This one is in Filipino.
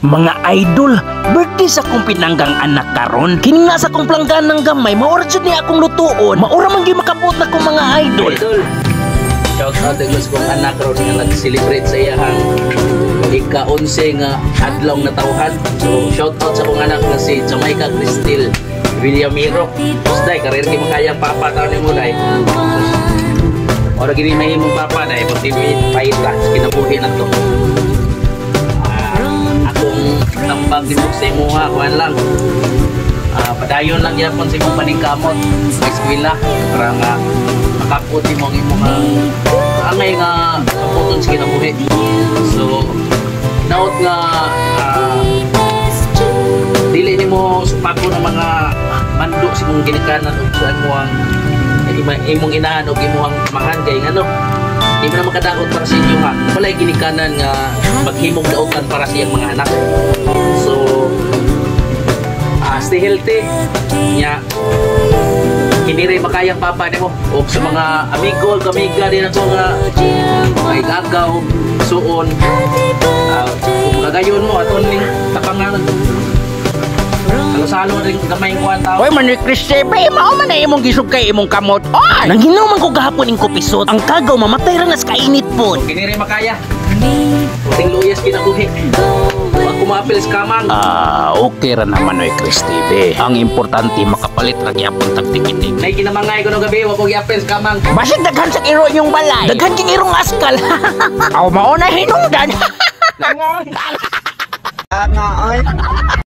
Mga idol, birthday sa kong pinanggang anak karon. Kining nasa kong planggan ng gamay, maura jud ni akong lutuon. Maura man gyud makabot na kong mga idol. Shout out din sa kong anak ron nga nag-celebrate sa iyang ika-11 nga adlaw na tawhan. So shout out sa kong anak nga si Jamaica Cristil Villamiro. Day karir kay makayang papa taon ni mo day. Ora gini mahimong papa day, motivate pait la sa kinabuhi na to. Tambang din mo sa imuha, kuhan lang. Padayon lang yapon sa imong paningkamot sa eskwela para nga makaputi mo ang imong angay nga kaputon sa kinabuhi. So, naot nga dili nimo supako ng mga mandok sa imong ginikanan o sa imong inahan o imong mahan kay ngano. Di mo na makadaot para sa inyo ha. Walay ginikanan nga maghimong daotan para sa iyang mga anak. So, stay healthy. Nya, kiniray makayang papa ni mo. O sa mga amigo, kamiga din ako nga may gagaw, suon. Kung kagayon mo, aton ning tapangan. Salo rin kamay yung kuwan tao. Oy, Manri Kriste, ba mao man na imong gisog kay imong kamot. Oy! Nang hinuman ko gahapon ning kupisot. Ang kagaw mamatay ra nas kainit po. Kiniray makaya. Ting luyas kinabuhi. Wag kumapil sa kamang. Okay ra naman oy Kriste be. Ang importante makapalit ra gyapon tag tikitig. Nay kinamangay ko no gabi, wag ko gyapil sa kamang. Basig daghan sa iro yung balay. Daghan king irong askal. Aw mao na hinungdan.